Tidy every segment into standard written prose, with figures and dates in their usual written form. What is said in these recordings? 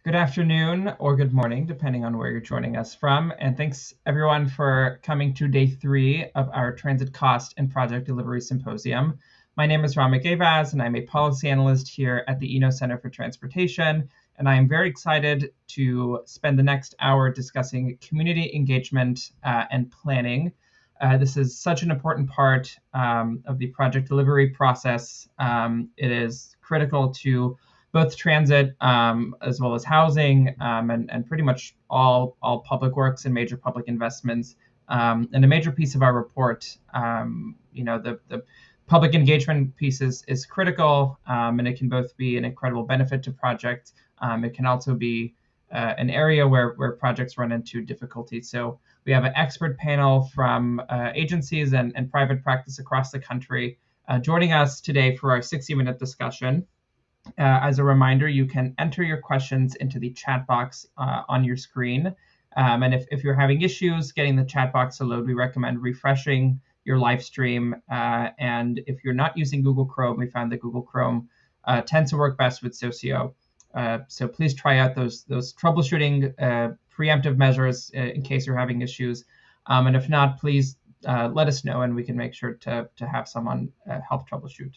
Good afternoon or good morning, depending on where you're joining us from. And thanks everyone for coming to day 3 of our Transit Cost and Project Delivery Symposium. My name is Ramik Avaz, and I'm a policy analyst here at the Eno Center for Transportation. And I am very excited to spend the next hour discussing community engagement and planning. This is such an important part of the project delivery process. It is critical to both transit as well as housing and pretty much all public works and major public investments. And a major piece of our report, the public engagement piece is critical, and it can both be an incredible benefit to projects. It can also be an area where projects run into difficulty. So we have an expert panel from agencies and private practice across the country joining us today for our 60-minute discussion. As a reminder, you can enter your questions into the chat box on your screen. And if you're having issues getting the chat box to load, we recommend refreshing your live stream. And if you're not using Google Chrome, we found that Google Chrome tends to work best with Socio. So please try out those troubleshooting preemptive measures in case you're having issues. And if not, please let us know, and we can make sure to have someone help troubleshoot.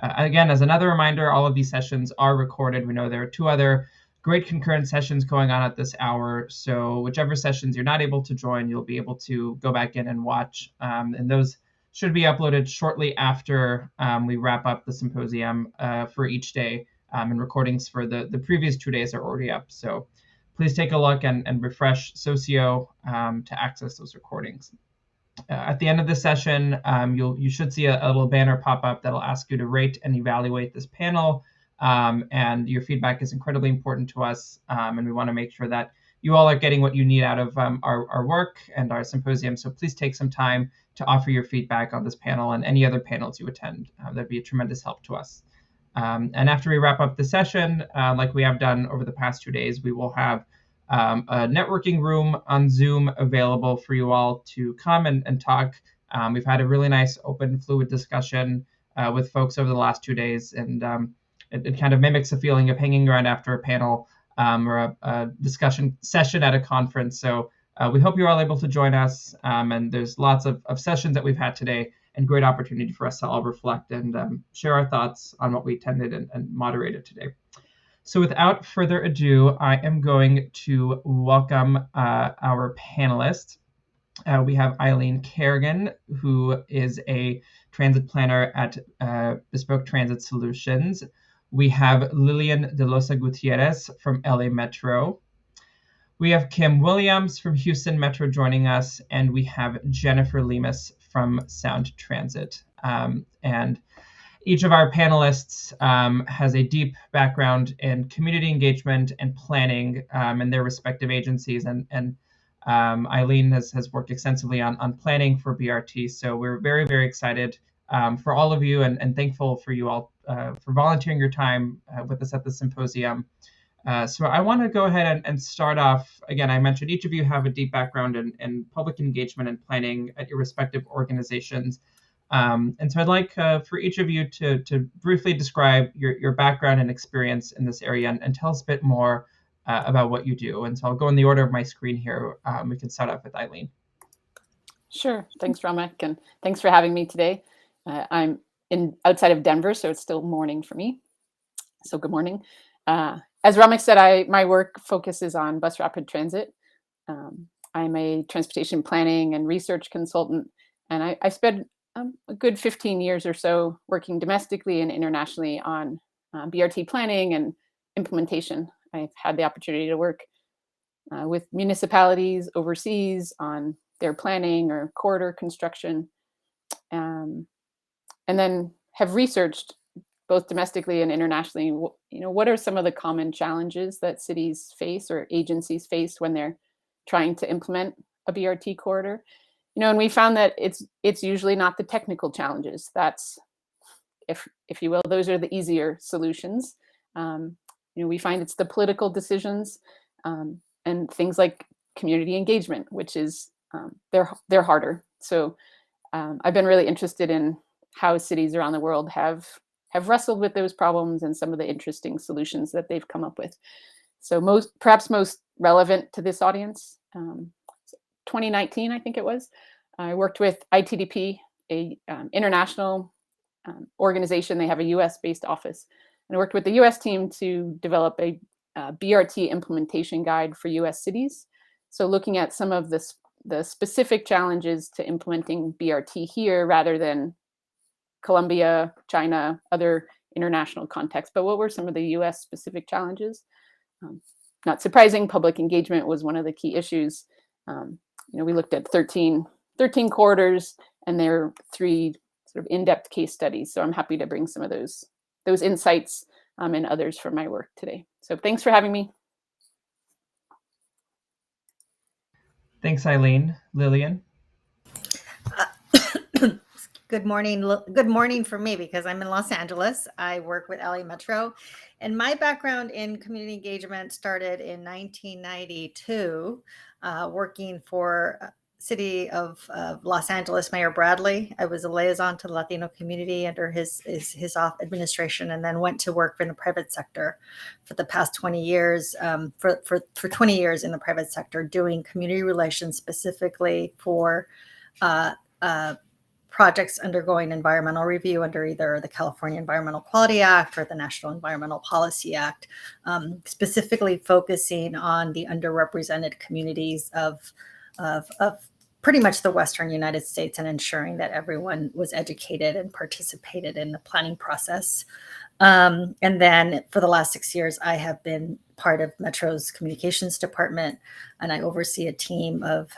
Again, as another reminder, all of these sessions are recorded. We know there are 2 other great concurrent sessions going on at this hour. So whichever sessions you're not able to join, you'll be able to go back in and watch. And those should be uploaded shortly after we wrap up the symposium for each day. And recordings for the previous 2 days are already up. So please take a look and refresh Socio to access those recordings. At the end of the session, you should see a little banner pop up that'll ask you to rate and evaluate this panel. And your feedback is incredibly important to us. And we want to make sure that you all are getting what you need out of our work and our symposium. So please take some time to offer your feedback on this panel and any other panels you attend. That'd be a tremendous help to us. And after we wrap up the session, like we have done over the past 2 days, we will have a networking room on Zoom available for you all to come and talk. We've had a really nice open fluid discussion with folks over the last 2 days, and it kind of mimics the feeling of hanging around after a panel or a discussion session at a conference. So we hope you're all able to join us, and there's lots of sessions that we've had today and great opportunity for us to all reflect and share our thoughts on what we attended and moderated today. So without further ado, I am going to welcome our panelists. We have Eileen Kerrigan, who is a transit planner at Bespoke Transit Solutions. We have Lillian De Losa Gutierrez from LA Metro. We have Kim Williams from Houston Metro joining us, and we have Jennifer Lemus from Sound Transit. And each of our panelists has a deep background in community engagement and planning in their respective agencies. And Eileen has worked extensively on planning for BRT. So we're very, very excited for all of you and thankful for you all for volunteering your time with us at the symposium. So I want to go ahead and start off. Again, I mentioned each of you have a deep background in public engagement and planning at your respective organizations. And so I'd like for each of you to briefly describe your background and experience in this area and tell us a bit more about what you do. And so I'll go in the order of my screen here. We can start off with Eileen. Sure. Thanks, Ramek, and thanks for having me today. I'm outside of Denver, so it's still morning for me. So good morning. As Ramek said, my work focuses on bus rapid transit. I'm a transportation planning and research consultant, and I spent a good 15 years or so working domestically and internationally on BRT planning and implementation. I've had the opportunity to work with municipalities overseas on their planning or corridor construction, and then have researched both domestically and internationally, what are some of the common challenges that cities face or agencies face when they're trying to implement a BRT corridor? And we found that it's usually not the technical challenges. That's, if you will, those are the easier solutions. We find it's the political decisions and things like community engagement, which is they're harder. So I've been really interested in how cities around the world have wrestled with those problems and some of the interesting solutions that they've come up with. So perhaps most relevant to this audience, 2019, I think it was, I worked with ITDP, a international organization. They have a US-based office. And I worked with the US team to develop a BRT implementation guide for US cities. So looking at some of the specific challenges to implementing BRT here rather than Colombia, China, other international contexts. But what were some of the US specific challenges? Not surprising, public engagement was one of the key issues. We looked at 13 corridors, and there are 3 sort of in-depth case studies. So I'm happy to bring some of those insights and others from my work today. So thanks for having me. Thanks, Eileen. Lillian? Good morning. Good morning for me because I'm in Los Angeles. I work with LA Metro, and my background in community engagement started in 1992, working for City of Los Angeles Mayor Bradley. I was a liaison to the Latino community under his administration, and then went to work in the private sector for the past 20 years. For 20 years in the private sector, doing community relations specifically for projects undergoing environmental review under either the California Environmental Quality Act or the National Environmental Policy Act, specifically focusing on the underrepresented communities of pretty much the Western United States, and ensuring that everyone was educated and participated in the planning process. And then for the last 6 years, I have been part of Metro's communications department, and I oversee a team of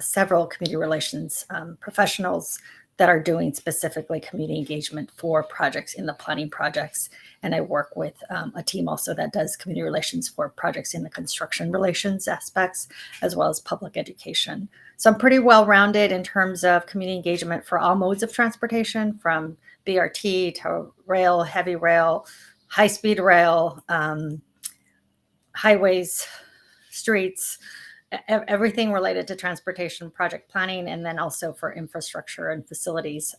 several community relations professionals that are doing specifically community engagement for projects in the planning projects. And I work with a team also that does community relations for projects in the construction relations aspects, as well as public education. So I'm pretty well-rounded in terms of community engagement for all modes of transportation, from BRT to rail, heavy rail, high-speed rail, highways, streets, everything related to transportation project planning, and then also for infrastructure and facilities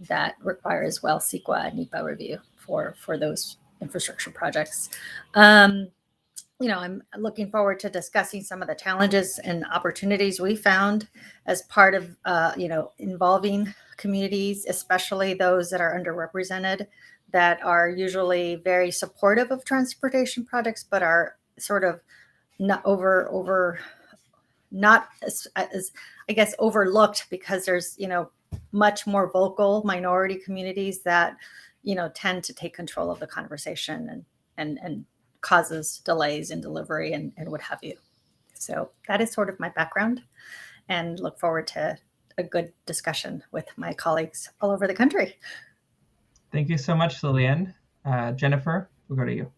that require as well CEQA and NEPA review for those infrastructure projects. I'm looking forward to discussing some of the challenges and opportunities we found as part of, involving communities, especially those that are underrepresented, that are usually very supportive of transportation projects, but are sort of not not as I guess overlooked, because there's much more vocal minority communities that tend to take control of the conversation and causes delays in delivery and what have you. So that is sort of my background, and look forward to a good discussion with my colleagues all over the country. Thank you so much, Lillian. Jennifer, we'll go to you.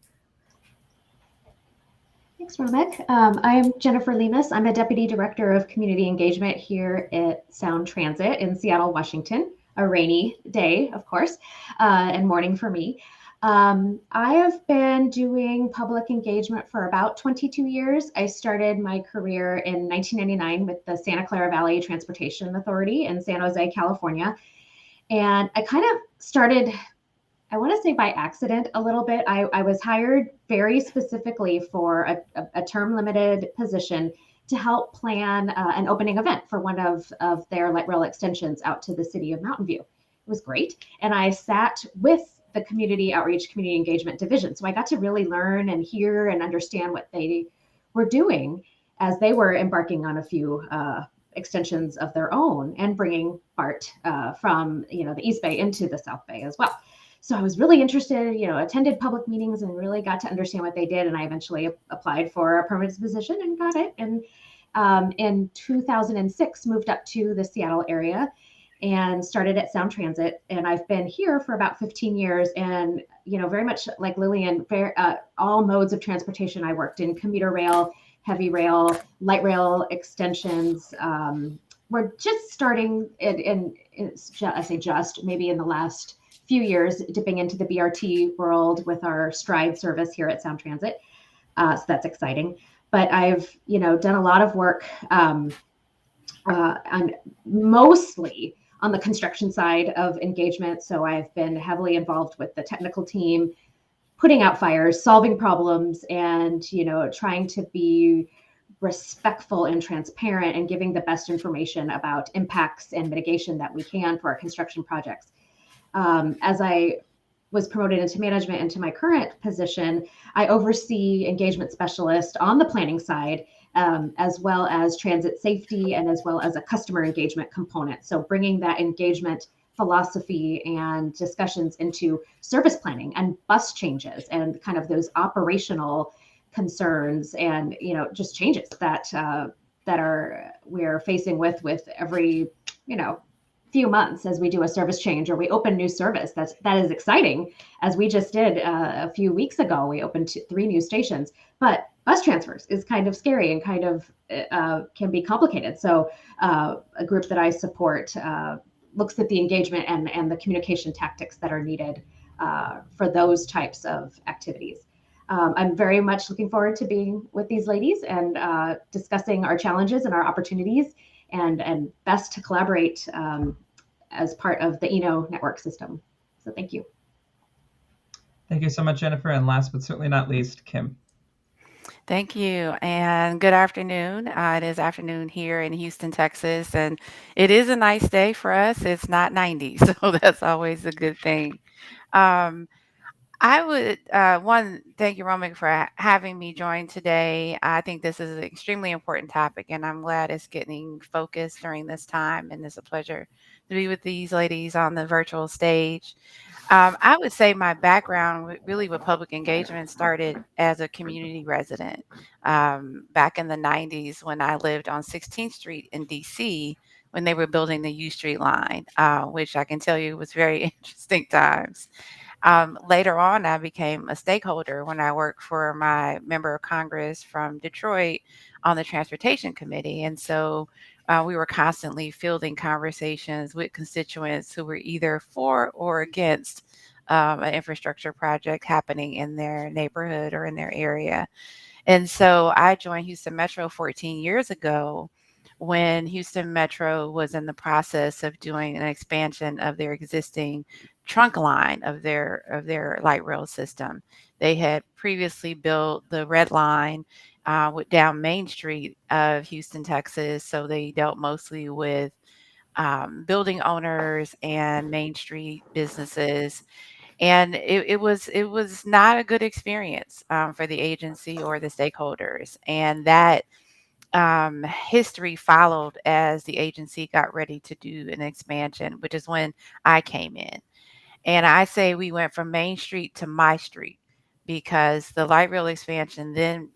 Thanks, Ramek. I am Jennifer Lemus. I'm a Deputy Director of Community Engagement here at Sound Transit in Seattle, Washington. A rainy day, of course, and morning for me. I have been doing public engagement for about 22 years. I started my career in 1999 with the Santa Clara Valley Transportation Authority in San Jose, California. And I kind of started, I want to say by accident a little bit. I was hired very specifically for a term limited position to help plan an opening event for one of their light rail extensions out to the city of Mountain View. It was great. And I sat with the community outreach, community engagement division. So I got to really learn and hear and understand what they were doing as they were embarking on a few extensions of their own and bringing BART from the East Bay into the South Bay as well. So I was really interested, attended public meetings and really got to understand what they did. And I eventually applied for a permanent position and got it. And in 2006, moved up to the Seattle area and started at Sound Transit. And I've been here for about 15 years. And, very much like Lillian, all modes of transportation. I worked in commuter rail, heavy rail, light rail extensions. We're just starting maybe in the last few years, dipping into the BRT world with our Stride service here at Sound Transit. So that's exciting. But I've, done a lot of work on mostly on the construction side of engagement. So I've been heavily involved with the technical team, putting out fires, solving problems, and trying to be respectful and transparent and giving the best information about impacts and mitigation that we can for our construction projects. As I was promoted into management into my current position, I oversee engagement specialist on the planning side, as well as transit safety and as well as a customer engagement component. So bringing that engagement philosophy and discussions into service planning and bus changes and kind of those operational concerns and just changes that we're facing with every few months as we do a service change or we open new service. That is exciting, as we just did a few weeks ago. We opened 3 new stations, but bus transfers is kind of scary and kind of can be complicated. So a group that I support looks at the engagement and the communication tactics that are needed for those types of activities. I'm very much looking forward to being with these ladies and discussing our challenges and our opportunities and best to collaborate as part of the ENO network system. So thank you. Thank you so much, Jennifer. And last but certainly not least, Kim. Thank you, and good afternoon. It is afternoon here in Houston, Texas, and it is a nice day for us. It's not 90, so that's always a good thing. Um, I would thank you, Romick, for having me join today. I think this is an extremely important topic, and I'm glad it's getting focused during this time. And it's a pleasure to be with these ladies on the virtual stage. I would say my background really with public engagement started as a community resident back in the 90s when I lived on 16th Street in DC when they were building the U Street line, which I can tell you was very interesting times. Later on, I became a stakeholder when I worked for my member of Congress from Detroit on the Transportation Committee. And so we were constantly fielding conversations with constituents who were either for or against an infrastructure project happening in their neighborhood or in their area. And so I joined Houston Metro 14 years ago when Houston Metro was in the process of doing an expansion of their existing trunk line of their light rail system. They had previously built the red line down Main Street of Houston, Texas. So they dealt mostly with building owners and Main Street businesses. And it was not a good experience for the agency or the stakeholders. And that history followed as the agency got ready to do an expansion, which is when I came in. And I say we went from Main Street to my street because the light rail expansion then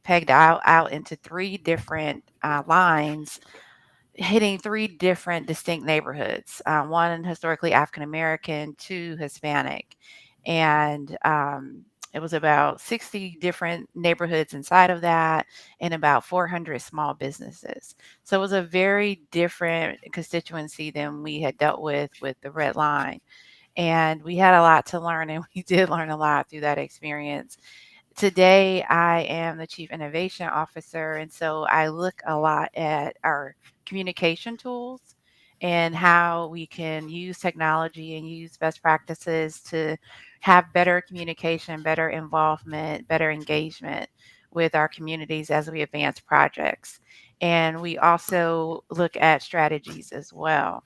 pegged out into 3 different lines hitting 3 different distinct neighborhoods, 1 historically African American, 2 Hispanic. And it was about 60 different neighborhoods inside of that and about 400 small businesses. So it was a very different constituency than we had dealt with the Red Line. And we had a lot to learn, and we did learn a lot through that experience. Today, I am the Chief Innovation Officer, and so I look a lot at our communication tools and how we can use technology and use best practices to have better communication, better involvement, better engagement with our communities as we advance projects. And we also look at strategies as well.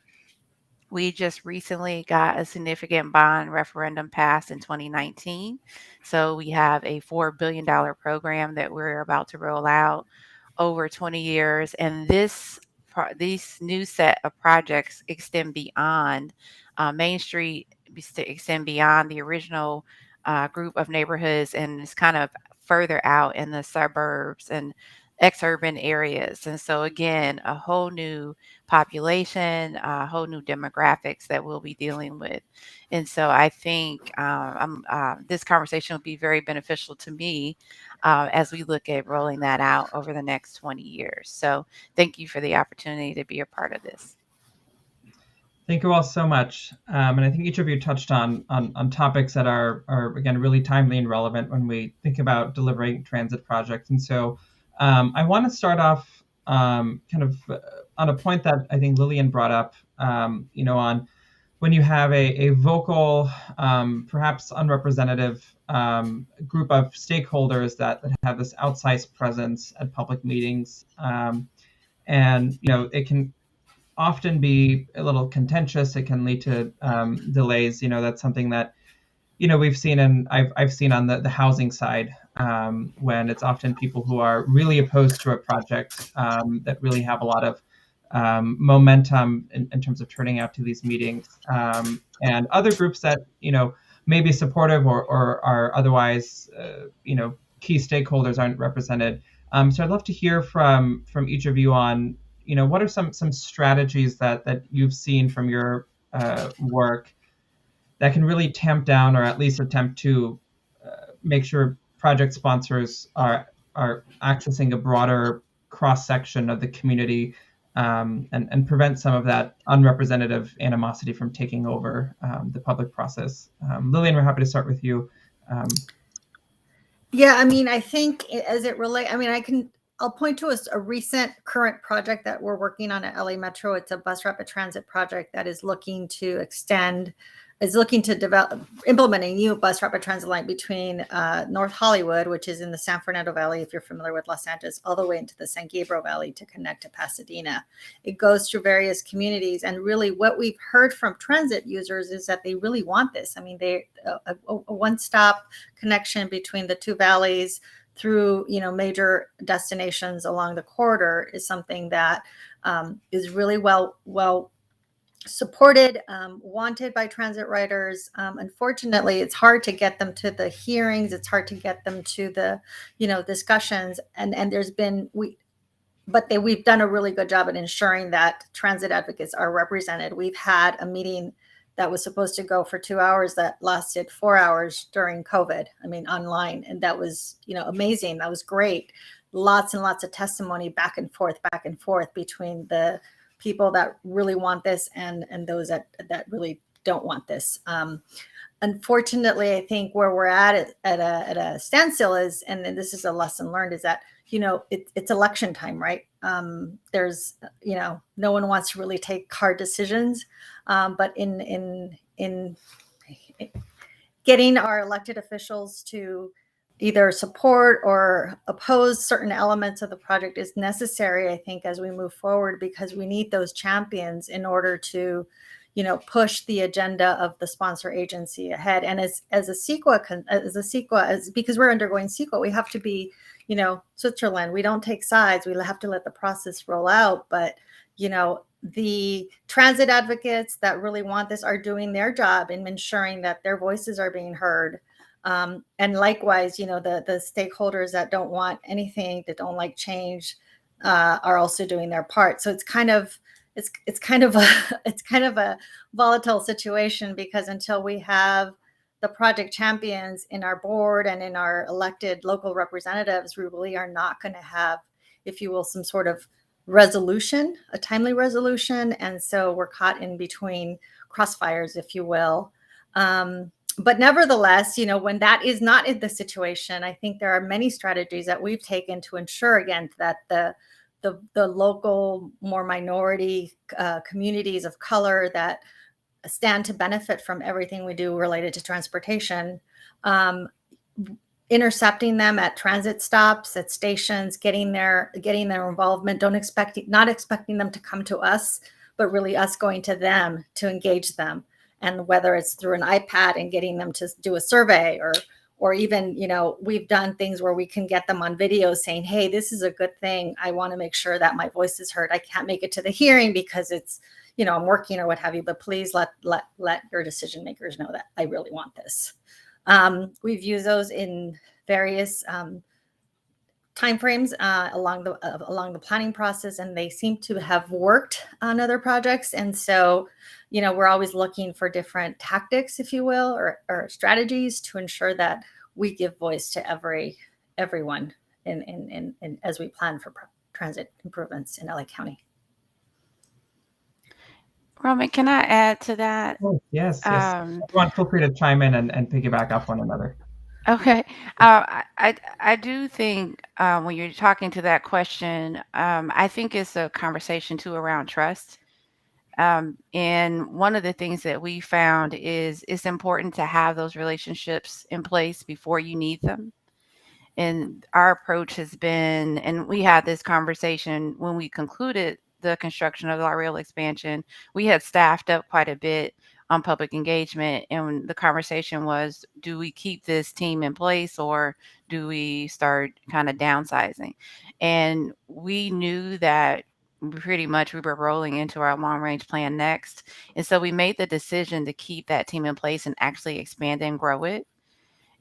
We just recently got a significant bond referendum passed in 2019. So we have a $4 billion program that we're about to roll out over 20 years. And these new set of projects extend beyond Main Street, extend beyond the original group of neighborhoods, and it's kind of further out in the suburbs and exurban areas. And so again, a whole new population, a whole new demographics that we'll be dealing with. And so I think this conversation will be very beneficial to me as we look at rolling that out over the next 20 years. So thank you for the opportunity to be a part of this. Thank you all so much. And I think each of you touched on topics that are again, really timely and relevant when we think about delivering transit projects. And so I want to start off kind of on a point that I think Lillian brought up, on when you have a vocal, perhaps unrepresentative group of stakeholders that have this outsized presence at public meetings. And it can often be a little contentious. It can lead to delays. That's something that we've seen, and I've seen on the housing side, when it's often people who are really opposed to a project, that really have a lot of momentum in terms of turning out to these meetings, and other groups that may be supportive or are otherwise key stakeholders aren't represented. So I'd love to hear from each of you on what are some strategies that you've seen from your work that can really tamp down, or at least attempt to make sure project sponsors are accessing a broader cross section of the community, and prevent some of that unrepresentative animosity from taking over the public process. Lillian, we're happy to start with you. Yeah, I mean, I think as it relates, I'll point to a recent current project that we're working on at LA Metro. It's a bus rapid transit project that is looking to develop, implement a new bus rapid transit line between North Hollywood, which is in the San Fernando Valley, if you're familiar with Los Angeles, all the way into the San Gabriel Valley to connect to Pasadena. It goes through various communities. And really what we've heard from transit users is that they really want this. I mean, a one-stop connection between the two valleys through major destinations along the corridor is something that is really well supported, wanted by transit riders. Unfortunately, it's hard to get them to the hearings. It's hard to get them to the discussions. And we've done a really good job at ensuring that transit advocates are represented. We've had a meeting that was supposed to go for 2 hours that lasted 4 hours during COVID. Online. And that was, amazing. That was great. Lots and lots of testimony back and forth between the people that really want this and those that really don't want this. Unfortunately, I think where we're at a standstill is, and this is a lesson learned, is that it's election time, right? There's no one wants to really take hard decisions, but in getting our elected officials to either support or oppose certain elements of the project is necessary, I think, as we move forward, because we need those champions in order to, push the agenda of the sponsor agency ahead. And as a CEQA, because we're undergoing CEQA, we have to be, Switzerland. We don't take sides. We have to let the process roll out. But, the transit advocates that really want this are doing their job in ensuring that their voices are being heard. And likewise, the stakeholders that don't want anything, that don't like change, are also doing their part. So it's kind of a volatile situation, because until we have the project champions in our board and in our elected local representatives, we really are not going to have, if you will, some sort of resolution, a timely resolution. And so we're caught in between crossfires, if you will. But nevertheless, when that is not in the situation, I think there are many strategies that we've taken to ensure, again, that the local, more minority communities of color that stand to benefit from everything we do related to transportation, intercepting them at transit stops, at stations, getting their involvement, not expecting them to come to us, but really us going to them to engage them. And whether it's through an iPad and getting them to do a survey, or even, we've done things where we can get them on video saying, hey, this is a good thing. I want to make sure that my voice is heard. I can't make it to the hearing because it's, I'm working or what have you, but please let your decision makers know that I really want this. We've used those in various timeframes along the planning process, and they seem to have worked on other projects. And so, we're always looking for different tactics, if you will, or strategies to ensure that we give voice to everyone in as we plan for transit improvements in LA County. Roman, can I add to that? Oh, yes. Everyone, feel free to chime in and piggyback off one another. Okay. I do think when you're talking to that question, I think it's a conversation too around trust. And one of the things that we found is it's important to have those relationships in place before you need them. And our approach has been, and we had this conversation when we concluded the construction of our rail expansion, we had staffed up quite a bit on public engagement. And the conversation was, do we keep this team in place or do we start kind of downsizing? And we knew that pretty much we were rolling into our long range plan next. And so we made the decision to keep that team in place and actually expand and grow it.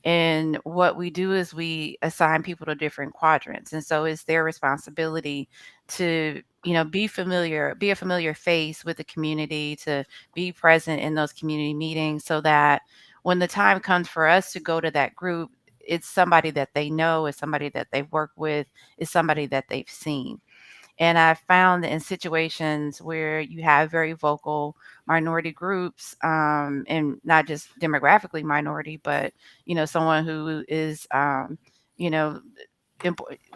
And what we do is we assign people to different quadrants. And so it's their responsibility to, be a familiar face with the community, to be present in those community meetings so that when the time comes for us to go to that group, it's somebody that they know, it's somebody that they've worked with, it's somebody that they've seen. And I found that in situations where you have very vocal minority groups, and not just demographically minority, but someone who is, you know,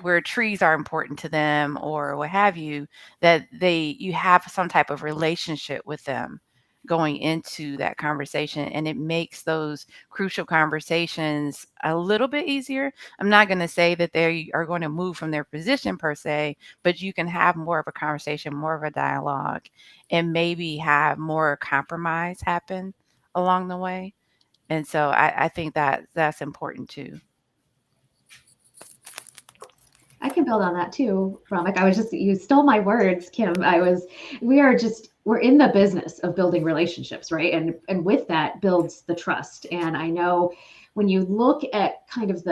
where trees are important to them or what have you, that you have some type of relationship with them going into that conversation, and it makes those crucial conversations a little bit easier. I'm not going to say that they are going to move from their position per se, but you can have more of a conversation, more of a dialogue, and maybe have more compromise happen along the way. And so I think that that's important too. I can build on that too, Ramik. You stole my words, Kim. We're in the business of building relationships, right? And with that builds the trust. And I know when you look at kind of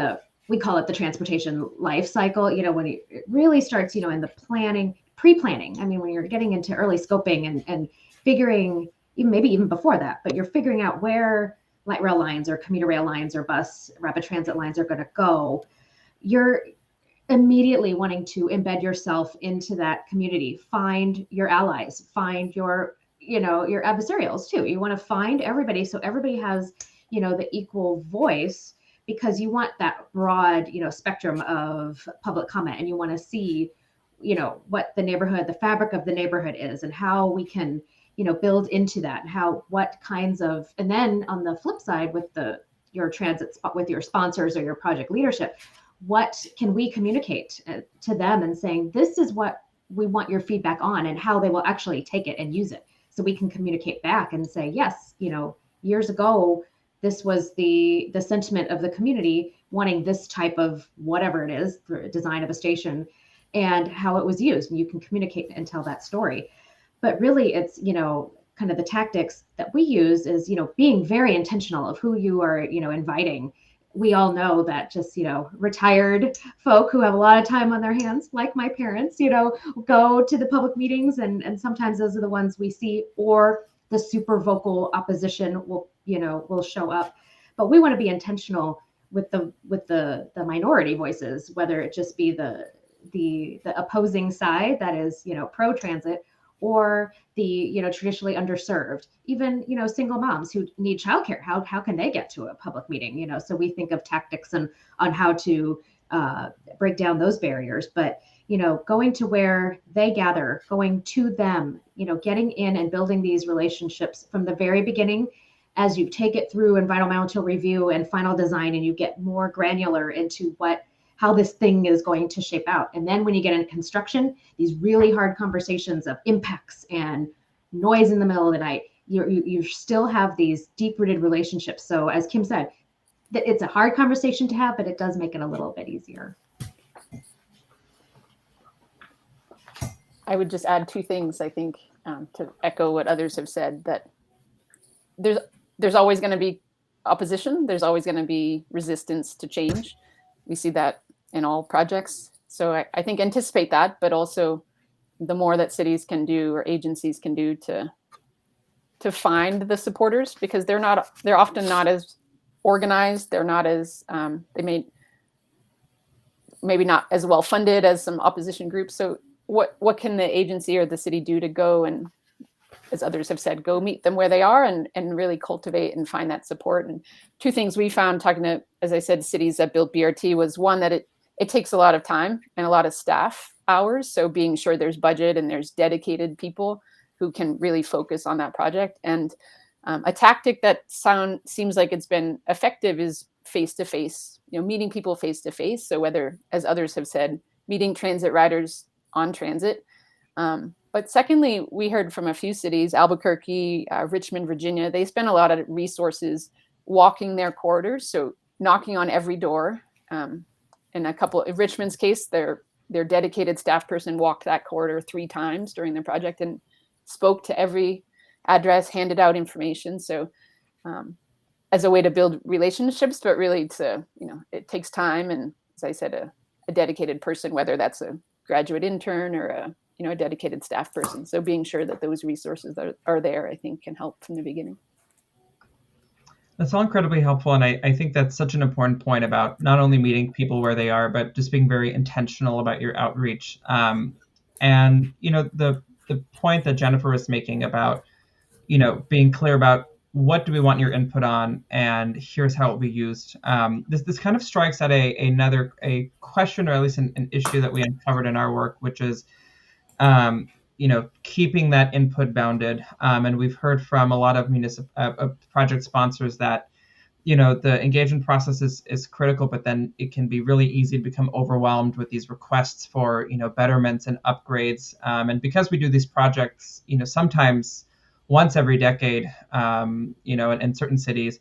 we call it the transportation life cycle, when it really starts, in the pre-planning. I mean, when you're getting into early scoping and figuring, maybe even before that, but you're figuring out where light rail lines or commuter rail lines or bus rapid transit lines are going to go. You're immediately wanting to embed yourself into that community, find your allies, find your adversarials too. You want to find everybody so everybody has, the equal voice, because you want that broad, spectrum of public comment, and you want to see, what the fabric of the neighborhood is and how we can, build into that, and what kinds of, and then on the flip side with your transit with your sponsors or your project leadership, what can we communicate to them and saying, this is what we want your feedback on, and how they will actually take it and use it. So we can communicate back and say, yes, years ago, this was the sentiment of the community wanting this type of whatever it is, the design of a station, and how it was used. And you can communicate and tell that story. But really it's, kind of the tactics that we use is, being very intentional of who you are, inviting. We all know that just, retired folk who have a lot of time on their hands, like my parents, go to the public meetings, and sometimes those are the ones we see, or the super vocal opposition will show up. But we want to be intentional with the minority voices, whether it just be the opposing side that is, pro transit, or the traditionally underserved, even single moms who need childcare. How can they get to a public meeting? So we think of tactics on how to break down those barriers. But going to where they gather, going to them, getting in and building these relationships from the very beginning, as you take it through environmental review and final design, and you get more granular into how this thing is going to shape out. And then when you get into construction, these really hard conversations of impacts and noise in the middle of the night, you still have these deep-rooted relationships. So as Kim said, it's a hard conversation to have, but it does make it a little bit easier. I would just add two things, I think, to echo what others have said, that there's always going to be opposition. There's always going to be resistance to change. We see that in all projects. So I think anticipate that, but also the more that cities can do or agencies can do to find the supporters, because they're often not as organized. They're not as, maybe not as well funded as some opposition groups. So what can the agency or the city do to go and, as others have said, go meet them where they are and really cultivate and find that support? And two things we found talking to, as I said, cities that built BRT was, one, that it takes a lot of time and a lot of staff hours. So being sure there's budget and there's dedicated people who can really focus on that project. And a tactic that seems like it's been effective is face-to-face, meeting people face-to-face. So whether, as others have said, meeting transit riders on transit. But secondly, we heard from a few cities, Albuquerque, Richmond, Virginia, they spend a lot of resources walking their corridors, so knocking on every door. In Richmond's case, their dedicated staff person walked that corridor 3 times during the project and spoke to every address, handed out information. So as a way to build relationships, but really it takes time. And as I said, a dedicated person, whether that's a graduate intern or a dedicated staff person. So being sure that those resources are there, I think, can help from the beginning. That's all incredibly helpful. And I think that's such an important point about not only meeting people where they are, but just being very intentional about your outreach. And, the point that Jennifer was making about, being clear about what do we want your input on, and here's how it will be used. This kind of strikes at a question, or at least an issue that we uncovered in our work, which is, keeping that input bounded. And we've heard from a lot of project sponsors that, the engagement process is critical, but then it can be really easy to become overwhelmed with these requests for, betterments and upgrades. And because we do these projects, sometimes once every decade, in certain cities,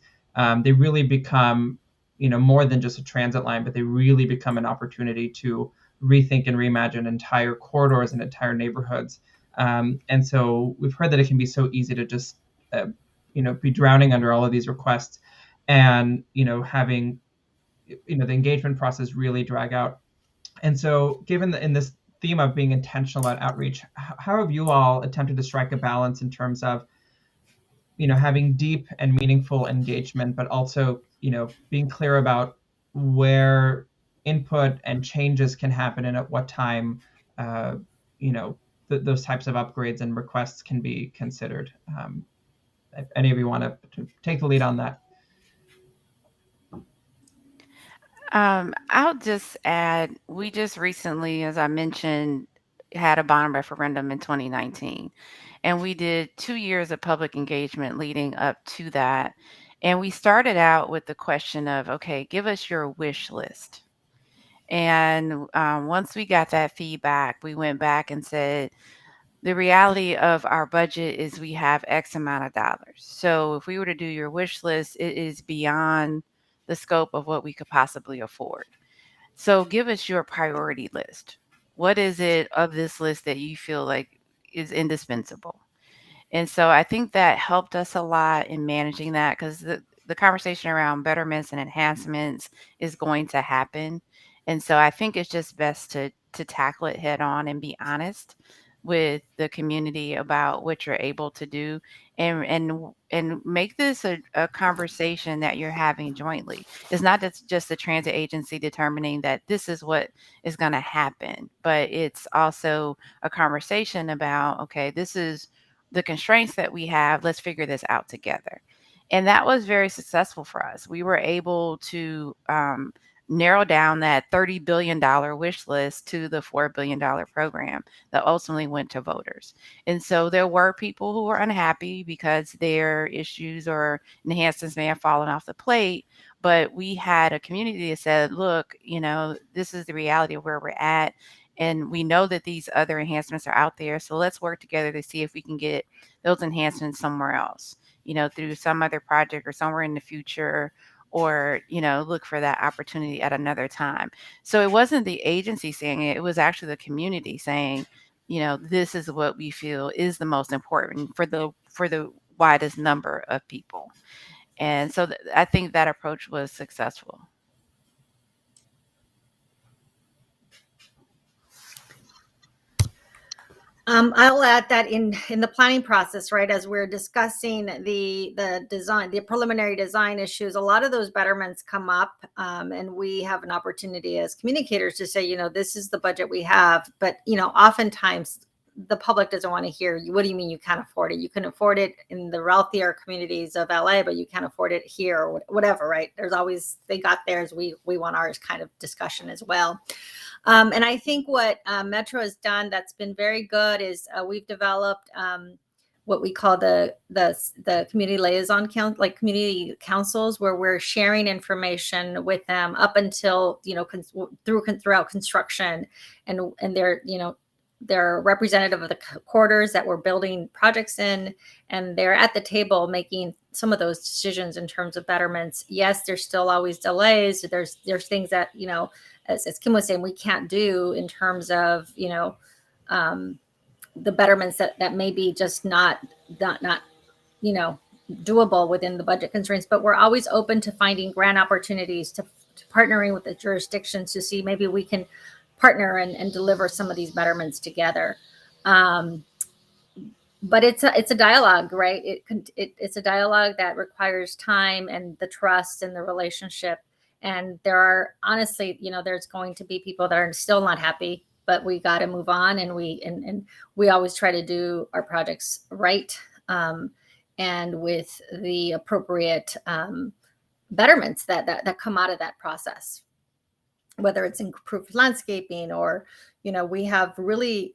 they really become, more than just a transit line, but they really become an opportunity to rethink and reimagine entire corridors and entire neighborhoods. And so we've heard that it can be so easy to just, be drowning under all of these requests, and, having, the engagement process really drag out. And so given in this theme of being intentional about outreach, how have you all attempted to strike a balance in terms of, having deep and meaningful engagement, but also, being clear about where input and changes can happen and at what time, those types of upgrades and requests can be considered? If any of you want to take the lead on that. I'll just add, we just recently, as I mentioned, had a bond referendum in 2019, and we did 2 years of public engagement leading up to that. And we started out with the question of, okay, give us your wish list. And once we got that feedback, we went back and said, the reality of our budget is we have X amount of dollars. So if we were to do your wish list, it is beyond the scope of what we could possibly afford. So give us your priority list. What is it of this list that you feel like is indispensable? And so I think that helped us a lot in managing that, because the conversation around betterments and enhancements is going to happen. And so I think it's just best to tackle it head on and be honest with the community about what you're able to do, and make this a conversation that you're having jointly. It's not just the transit agency determining that this is what is going to happen, but it's also a conversation about, okay, this is the constraints that we have. Let's figure this out together. And that was very successful for us. We were able to narrow down that $30 billion wish list to the $4 billion program that ultimately went to voters. And so there were people who were unhappy because their issues or enhancements may have fallen off the plate. But we had a community that said, look, this is the reality of where we're at. And we know that these other enhancements are out there. So let's work together to see if we can get those enhancements somewhere else, through some other project or somewhere in the future, or, look for that opportunity at another time. So it wasn't the agency saying it, it was actually the community saying, this is what we feel is the most important for the widest number of people. And so I think that approach was successful. I'll add that in the planning process, right, as we're discussing the design, the preliminary design issues, a lot of those betterments come up, and we have an opportunity as communicators to say, this is the budget we have, but oftentimes the public doesn't want to hear, what do you mean you can't afford it? You can afford it in the wealthier communities of LA, but you can't afford it here, or whatever, right? There's always, they got theirs, we want ours kind of discussion as well. And I think what Metro has done that's been very good is we've developed what we call the community liaison count, like community councils, where we're sharing information with them up until, throughout construction, and they're, they're representative of the quarters that we're building projects in, and they're at the table making some of those decisions in terms of betterments. Yes, there's still always delays. There's things that, as Kim was saying, we can't do in terms of, the betterments that may be just not doable within the budget constraints. But we're always open to finding grant opportunities, to partnering with the jurisdictions to see maybe we can partner and deliver some of these betterments together. But it's a dialogue, right? It's a dialogue that requires time and the trust and the relationship. And there are, honestly, there's going to be people that are still not happy, but we got to move on. And we always try to do our projects right, and with the appropriate betterments that come out of that process, whether it's improved landscaping or, we have really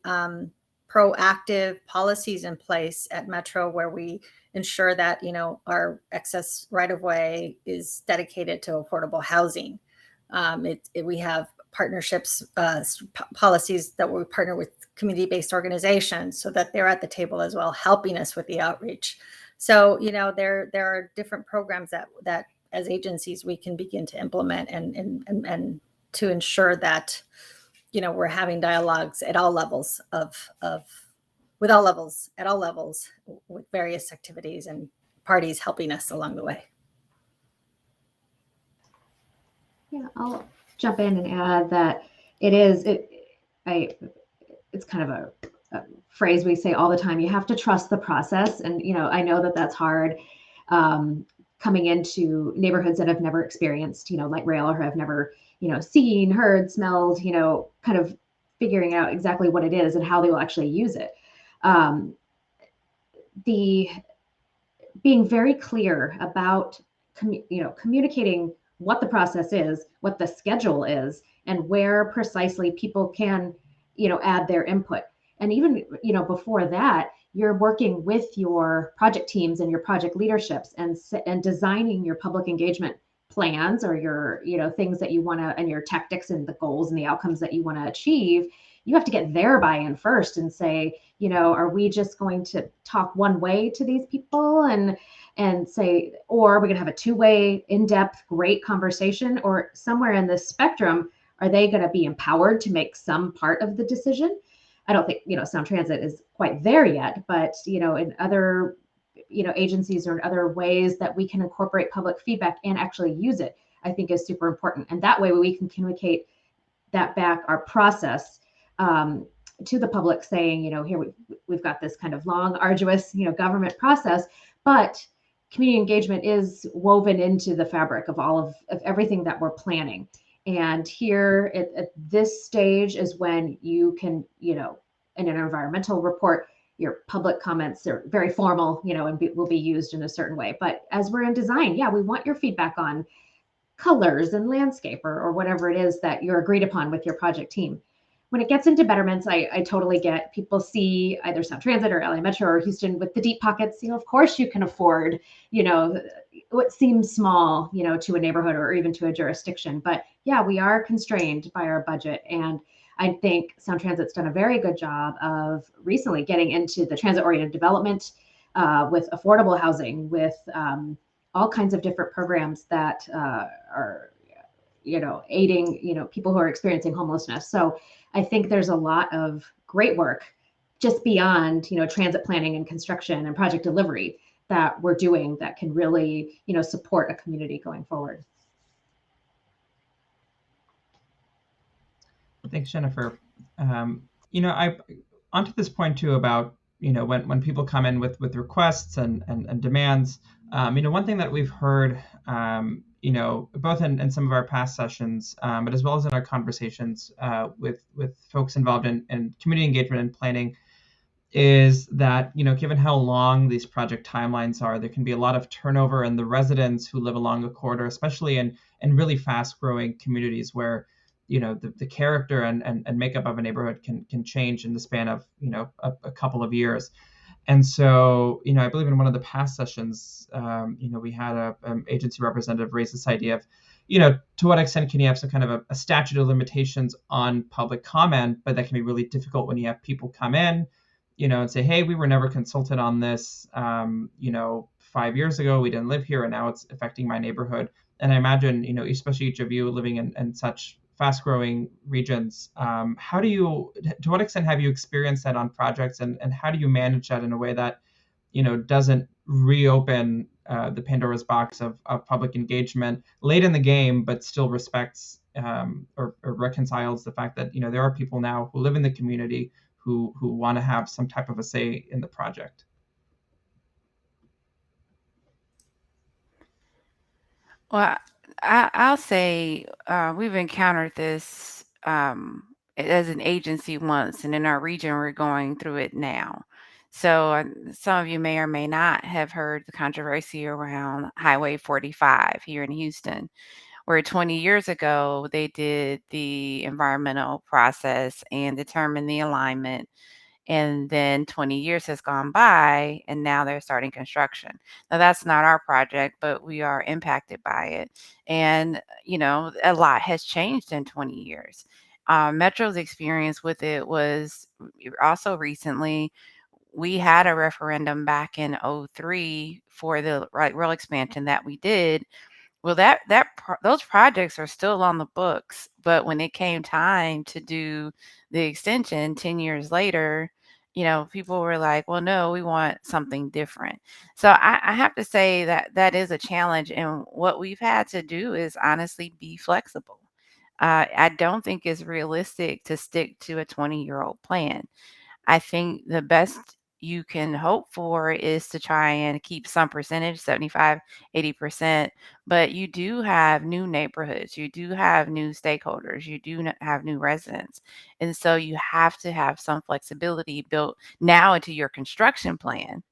proactive policies in place at Metro where we ensure that, our excess right-of-way is dedicated to affordable housing. We have partnerships, policies that we partner with community-based organizations so that they're at the table as well, helping us with the outreach. So, there are different programs that as agencies we can begin to implement and to ensure that, we're having dialogues at all levels with various activities and parties helping us along the way. Yeah, I'll jump in and add that it's kind of a phrase we say all the time. You have to trust the process. And, I know that that's hard, coming into neighborhoods that have never experienced, light rail, or have never, seen, heard, smelled, kind of figuring out exactly what it is and how they will actually use it. The being very clear about, communicating what the process is, what the schedule is, and where precisely people can, add their input. And even, before that, you're working with your project teams and your project leaderships and designing your public engagement plans, or your, things that you want to, and your tactics and the goals and the outcomes that you want to achieve. You have to get their buy-in first and say, are we just going to talk one way to these people and say, or are we going to have a two-way, in-depth, great conversation? Or somewhere in this spectrum, are they going to be empowered to make some part of the decision? I don't think, Sound Transit is quite there yet, but, in other, agencies or in other ways that we can incorporate public feedback and actually use it, I think is super important. And that way we can communicate that back, our process, to the public, saying, here we've got this kind of long, arduous, government process, but community engagement is woven into the fabric of all of everything that we're planning. And here at this stage is when you can, in an environmental report, your public comments are very formal, and will be used in a certain way. But as we're in design, we want your feedback on colors and landscape or whatever it is that you're agreed upon with your project team. When it gets into betterments, I totally get, people see either Sound Transit or LA Metro or Houston with the deep pockets. Of course you can afford, what seems small, to a neighborhood or even to a jurisdiction. But we are constrained by our budget. And I think Sound Transit's done a very good job of recently getting into the transit-oriented development, with affordable housing, with all kinds of different programs that are, aiding, people who are experiencing homelessness. So I think there's a lot of great work just beyond, transit planning and construction and project delivery that we're doing that can really, support a community going forward. Thanks, Jennifer. I onto this point too about, when people come in with requests and demands, one thing that we've heard, both in some of our past sessions, but as well as in our conversations with folks involved in community engagement and planning, is that, given how long these project timelines are, there can be a lot of turnover in the residents who live along a corridor, especially in really fast growing communities where, the character and makeup of a neighborhood can change in the span of, a couple of years. And so, I believe in one of the past sessions, we had a agency representative raise this idea of, to what extent can you have some kind of a statute of limitations on public comment, but that can be really difficult when you have people come in, and say, hey, we were never consulted on this, 5 years ago, we didn't live here, and now it's affecting my neighborhood. And I imagine, especially each of you living in such fast-growing regions, to what extent have you experienced that on projects, and how do you manage that in a way that, doesn't reopen the Pandora's box of public engagement late in the game, but still respects or reconciles the fact that, there are people now who live in the community who want to have some type of a say in the project? Well, I'll say we've encountered this as an agency once, and in our region, we're going through it now. So some of you may or may not have heard the controversy around Highway 45 here in Houston, where 20 years ago they did the environmental process and determined the alignment, and then 20 years has gone by and now they're starting construction. Now that's not our project, but we are impacted by it. And, a lot has changed in 20 years. Metro's experience with it was also recently. We had a referendum back in '03 for the rail expansion that we did. Well, those projects are still on the books, but when it came time to do the extension 10 years later, people were like, "Well, no, we want something different." So I have to say that that is a challenge, and what we've had to do is honestly be flexible. I don't think it's realistic to stick to a 20-year-old plan. I think the best you can hope for is to try and keep some percentage, 75, 80%, but you do have new neighborhoods, you do have new stakeholders, you do have new residents. And so you have to have some flexibility built now into your construction plan,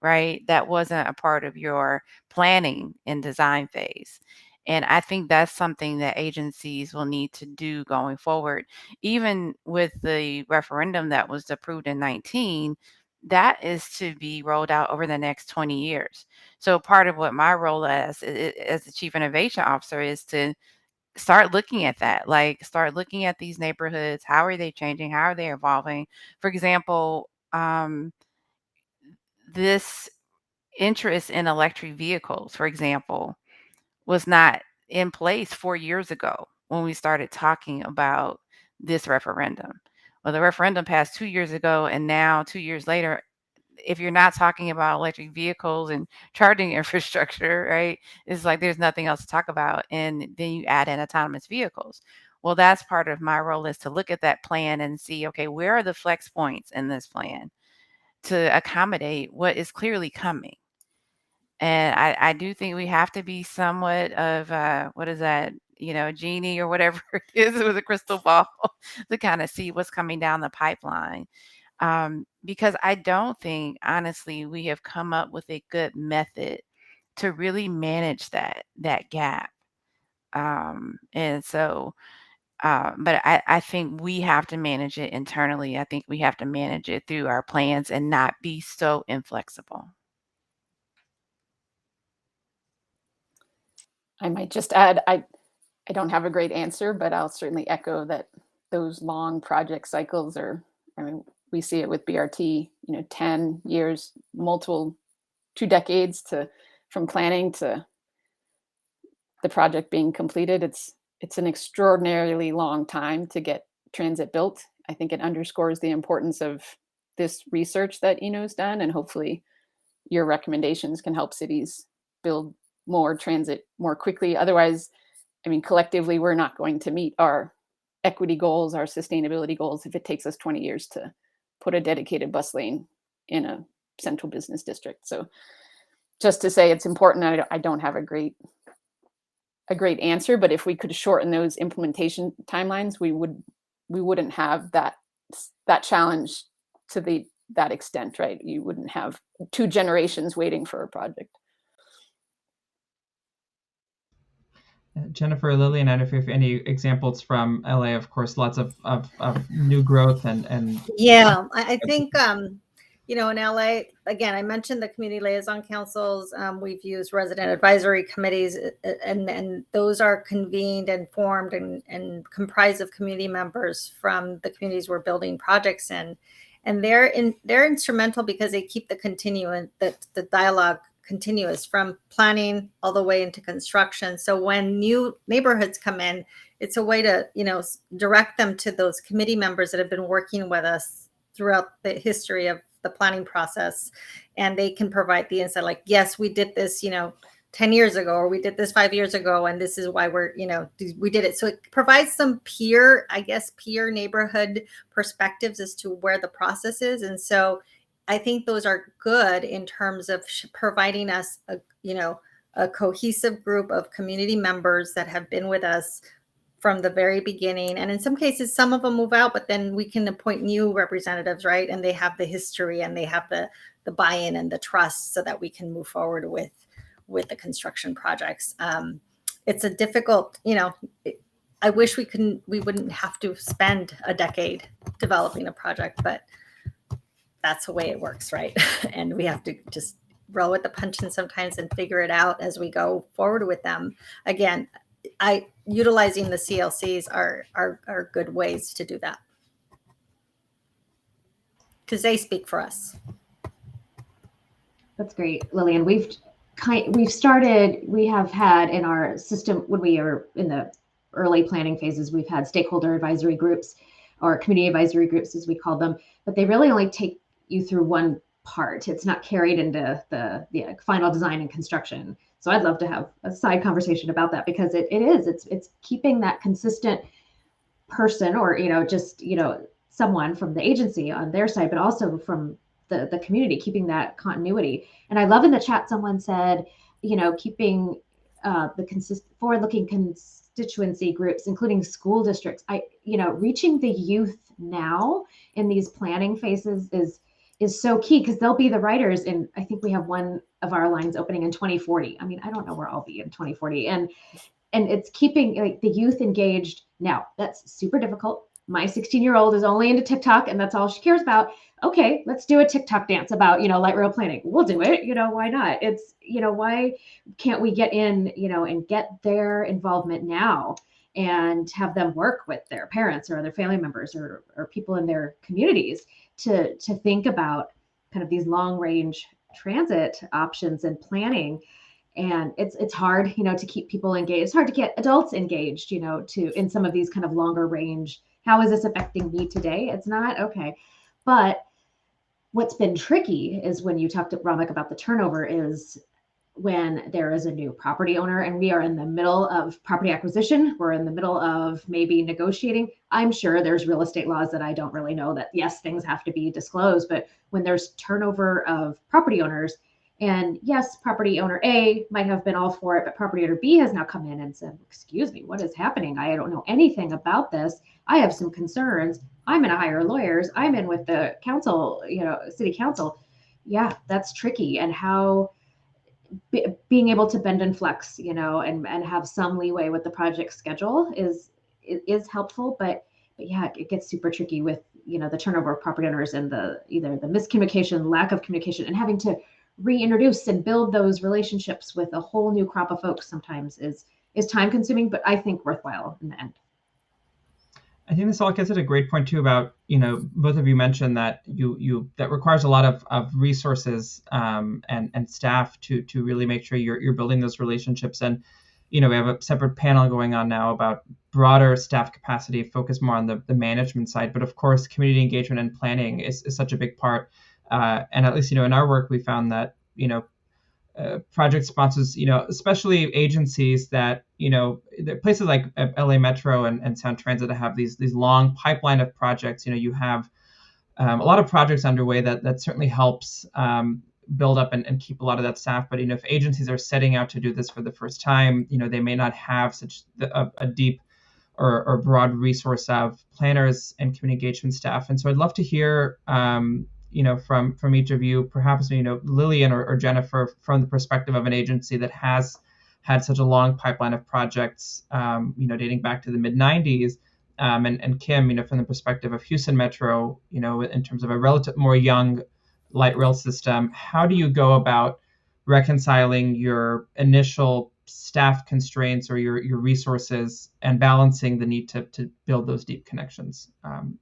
right? That wasn't a part of your planning and design phase. And I think that's something that agencies will need to do going forward. Even with the referendum that was approved in 19, that is to be rolled out over the next 20 years. So part of what my role as the chief innovation officer is to start looking at that, like start looking at these neighborhoods. How are they changing? How are they evolving? For example, this interest in electric vehicles, for example, was not in place 4 years ago when we started talking about this referendum. Well, the referendum passed 2 years ago, and now 2 years later, if you're not talking about electric vehicles and charging infrastructure, right, it's like there's nothing else to talk about, and then you add in autonomous vehicles. Well, that's part of my role, is to look at that plan and see, okay, where are the flex points in this plan to accommodate what is clearly coming? And I do think we have to be somewhat of what is that, genie or whatever it is with a crystal ball to kind of see what's coming down the pipeline. Because I don't think, honestly, we have come up with a good method to really manage that gap. And so, but I think we have to manage it internally. I think we have to manage it through our plans and not be so inflexible. I might just add, I don't have a great answer, but I'll certainly echo that those long project cycles are, I mean, we see it with BRT, 10 years, multiple 2 decades from planning to the project being completed. It's an extraordinarily long time to get transit built. I think it underscores the importance of this research that Eno's done, and hopefully your recommendations can help cities build more transit more quickly. Otherwise, I mean, collectively, we're not going to meet our equity goals, our sustainability goals, if it takes us 20 years to put a dedicated bus lane in a central business district. So just to say it's important, I don't have a great answer, but if we could shorten those implementation timelines, we wouldn't have that challenge to that extent, right? You wouldn't have 2 generations waiting for a project. Jennifer, Lillian, I don't know if you have any examples from LA. Of course, lots of new growth and Yeah, I think in LA, again, I mentioned the community liaison councils. We've used resident advisory committees, and those are convened and formed and comprised of community members from the communities we're building projects in. And they're instrumental because they keep the dialogue continuous from planning all the way into construction. So when new neighborhoods come in, it's a way to, direct them to those committee members that have been working with us throughout the history of the planning process. And they can provide the insight like, yes, we did this, 10 years ago, or we did this 5 years ago, and this is why we did it. So it provides some peer neighborhood perspectives as to where the process is. And so I think those are good in terms of providing us a cohesive group of community members that have been with us from the very beginning. And in some cases, some of them move out, but then we can appoint new representatives, right? And they have the history and they have the buy-in and the trust so that we can move forward with the construction projects. It's a difficult, I wish we wouldn't have to spend a decade developing a project, but that's the way it works, right? And we have to just roll with the punches sometimes and figure it out as we go forward with them. Again, utilizing the CLCs are good ways to do that because they speak for us. That's great, Lillian. We have had in our system, when we are in the early planning phases, we've had stakeholder advisory groups or community advisory groups, as we call them, but they really only take you through one part. It's not carried into the final design and construction. So I'd love to have a side conversation about that because it's keeping that consistent person or, someone from the agency on their side, but also from the community, keeping that continuity. And I love in the chat, someone said, keeping the forward-looking constituency groups, including school districts. Reaching the youth now in these planning phases is so key because they'll be the writers. And I think we have one of our lines opening in 2040. I mean, I don't know where I'll be in 2040. And it's keeping the youth engaged now. That's super difficult. My 16-year-old is only into TikTok and that's all she cares about. Okay, let's do a TikTok dance about, light rail planning. We'll do it. Why not? It's, why can't we get in, and get their involvement now and have them work with their parents or their family members or people in their communities to think about kind of these long range transit options and planning. And it's hard, to keep people engaged. It's hard to get adults engaged, in some of these kind of longer range. How is this affecting me today? It's not okay. But what's been tricky is when you talked to Ramek about the turnover is when there is a new property owner and we are in the middle of property acquisition, we're in the middle of maybe negotiating. I'm sure there's real estate laws that I don't really know that, yes, things have to be disclosed, but when there's turnover of property owners, and yes, property owner A might have been all for it, but property owner B has now come in and said, excuse me, what is happening? I don't know anything about this. I have some concerns. I'm going to hire lawyers. I'm in with the council, city council. Yeah, that's tricky. And how being able to bend and flex, and have some leeway with the project schedule is helpful. But yeah, it gets super tricky with, the turnover of property owners and either the miscommunication, lack of communication, and having to reintroduce and build those relationships with a whole new crop of folks sometimes is time consuming, but I think worthwhile in the end. I think this all gets at a great point too about, both of you mentioned that that requires a lot of resources and staff to really make sure you're building those relationships. And, we have a separate panel going on now about broader staff capacity, focus more on the management side. But of course, community engagement and planning is such a big part. And at least, in our work, we found that, project sponsors, especially agencies that, places like LA Metro and Sound Transit that have these long pipeline of projects, you have a lot of projects underway that certainly helps build up and keep a lot of that staff. But, if agencies are setting out to do this for the first time, they may not have such a deep or broad resource of planners and community engagement staff. And so I'd love to hear, from each of you, perhaps, Lillian or Jennifer, from the perspective of an agency that has had such a long pipeline of projects, dating back to the mid 90s, and Kim, from the perspective of Houston Metro, in terms of a relative more young light rail system. How do you go about reconciling your initial staff constraints or your resources and balancing the need to build those deep connections?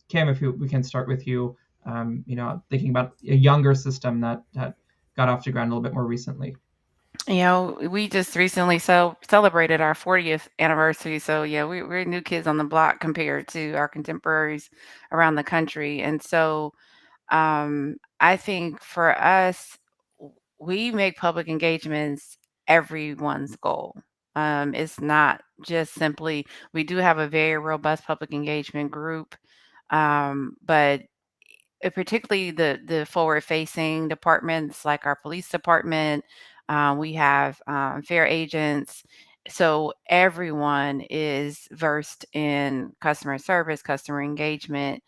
Kim, if we can start with you, thinking about a younger system that got off the ground a little bit more recently. We just recently celebrated our 40th anniversary. So yeah, we're new kids on the block compared to our contemporaries around the country. And so I think for us, we make public engagements everyone's goal. It's not just simply, we do have a very robust public engagement group, but particularly the forward-facing departments like our police department, we have fair agents. So everyone is versed in customer service, customer engagement,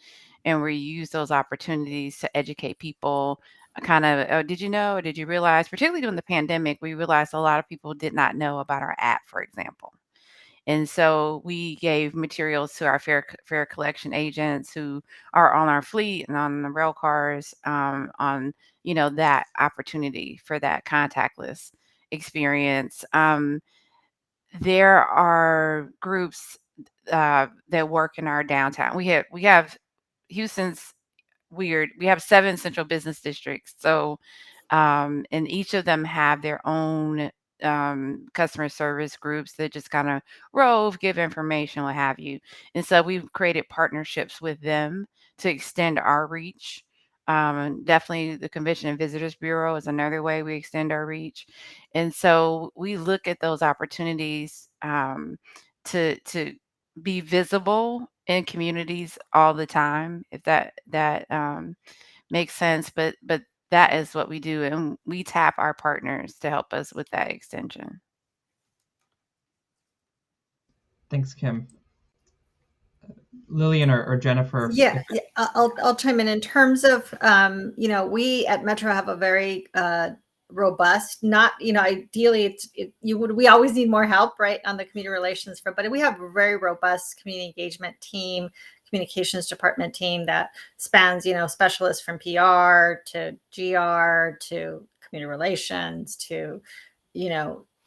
and we use those opportunities to educate people. Kind of, oh, did you know, or did you realize, particularly during the pandemic, we realized a lot of people did not know about our app, for example. And so we gave materials to our fare collection agents who are on our fleet and on the rail cars, on that opportunity for that contactless experience. There are groups that work in our downtown. We have Houston's weird. We have 7 central business districts. So, and each of them have their own customer service groups that just kind of rove, give information, what have you. And so we've created partnerships with them to extend our reach. Definitely the Convention and Visitors Bureau is another way we extend our reach. And so we look at those opportunities to be visible in communities all the time, if that makes sense. But that is what we do, and we tap our partners to help us with that extension. Thanks, Kim. Lillian or Jennifer? Yeah, I'll chime in terms of, we at Metro have a very robust, not, ideally we always need more help, right, on the community relations front, but we have a very robust community engagement team, communications department team that spans, specialists from PR to GR to community relations to,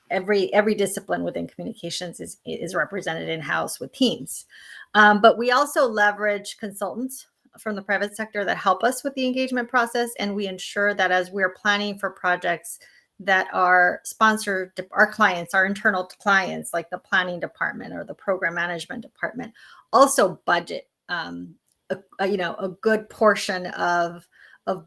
every discipline within communications is represented in-house with teams. But we also leverage consultants from the private sector that help us with the engagement process. And we ensure that as we're planning for projects that are sponsored, our clients, our internal clients, like the planning department or the program management department, also budget a good portion of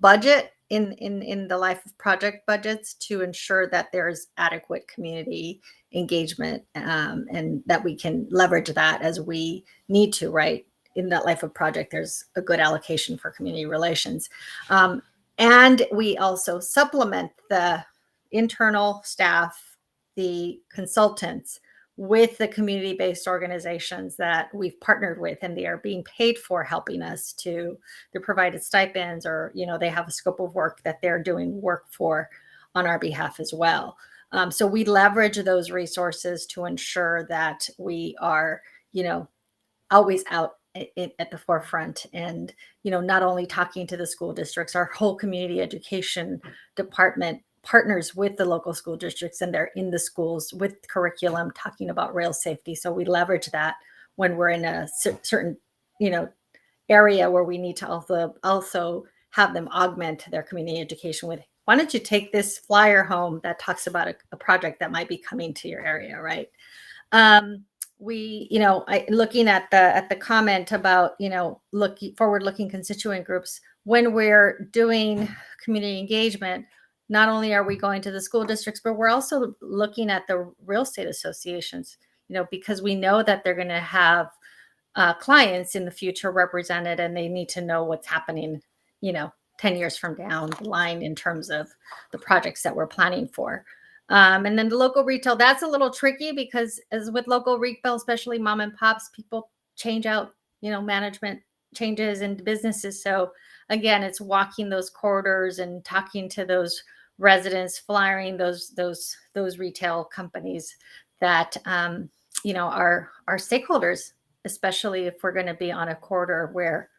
budget in the life of project budgets to ensure that there's adequate community engagement, and that we can leverage that as we need to, right? In that life of project, there's a good allocation for community relations. And we also supplement the internal staff, the consultants, with the community-based organizations that we've partnered with, and they are being paid for helping us they're provided stipends, or, they have a scope of work that they're doing work for on our behalf as well. So we leverage those resources to ensure that we are, always out at the forefront, and, not only talking to the school districts, our whole community education department partners with the local school districts, and they're in the schools with curriculum talking about rail safety. So we leverage that when we're in a certain, area where we need to also have them augment their community education with, why don't you take this flyer home that talks about a project that might be coming to your area, right? We, looking at the comment about, forward-looking constituent groups, when we're doing community engagement, not only are we going to the school districts, but we're also looking at the real estate associations, because we know that they're going to have clients in the future represented, and they need to know what's happening, 10 years from down the line in terms of the projects that we're planning for. And then the local retail, that's a little tricky, because as with local retail, especially mom and pops, people change out, management changes in businesses. So again, it's walking those corridors and talking to those residents, flyering those retail companies that are our stakeholders, especially if we're going to be on a corridor where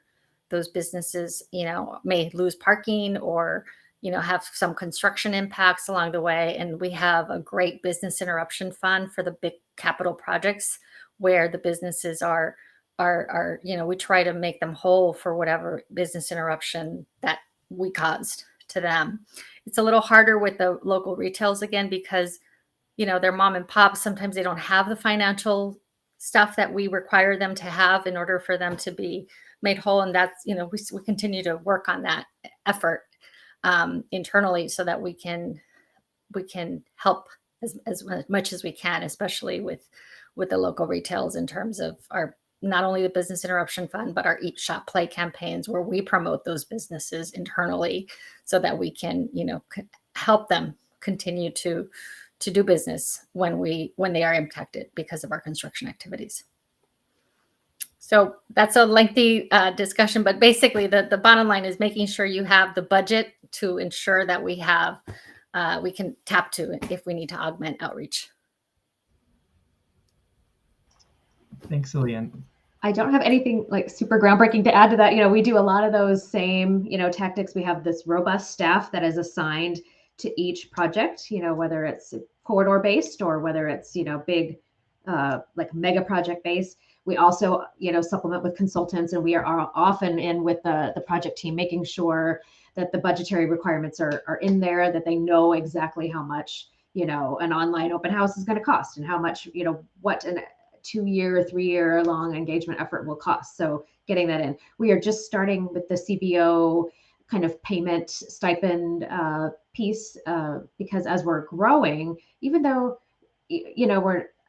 those businesses, may lose parking or, have some construction impacts along the way. And we have a great business interruption fund for the big capital projects where the businesses are, we try to make them whole for whatever business interruption that we caused to them. It's a little harder with the local retails again, because, they're mom and pop. Sometimes they don't have the financial stuff that we require them to have in order for them to be made whole. And that's, we continue to work on that effort internally so that we can help as much as we can, especially with the local retails in terms of our, not only the business interruption fund, but our Eat Shop Play campaigns where we promote those businesses internally so that we can, help them continue to do business when they are impacted because of our construction activities. So that's a lengthy discussion, but basically the bottom line is making sure you have the budget to ensure that we can tap to it if we need to augment outreach. Thanks, Lillian. I don't have anything like super groundbreaking to add to that. We do a lot of those same, tactics. We have this robust staff that is assigned to each project, whether it's corridor based or whether it's, big, like mega project based. We also, supplement with consultants, and we are often in with the project team, making sure that the budgetary requirements are in there, that they know exactly how much, an online open house is going to cost and how much, what an 2-year, 3-year long engagement effort will cost. So getting that in. We are just starting with the CBO kind of payment stipend piece because as we're growing, even though,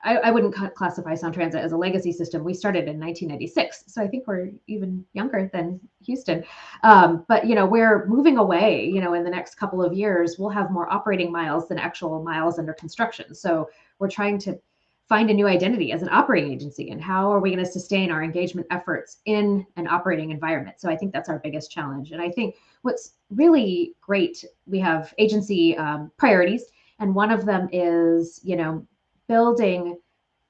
I wouldn't classify Sound Transit as a legacy system. We started in 1996. So I think we're even younger than Houston. But, we're moving away, in the next couple of years, we'll have more operating miles than actual miles under construction. So we're trying to find a new identity as an operating agency, and how are we going to sustain our engagement efforts in an operating environment? So I think that's our biggest challenge. And I think what's really great, we have agency priorities, and one of them is, building,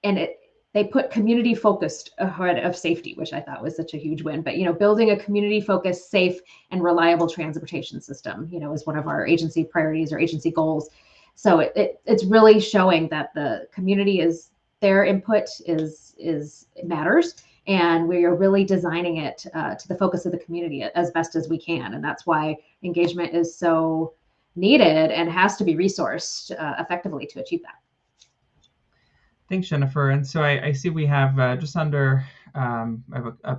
and they put community focused ahead of safety, which I thought was such a huge win. But, building a community focused, safe, and reliable transportation system, is one of our agency priorities or agency goals. So it's really showing that the community their input is matters, and we are really designing it to the focus of the community as best as we can. And that's why engagement is so needed and has to be resourced effectively to achieve that. Thanks, Jennifer. And so I see we have just under a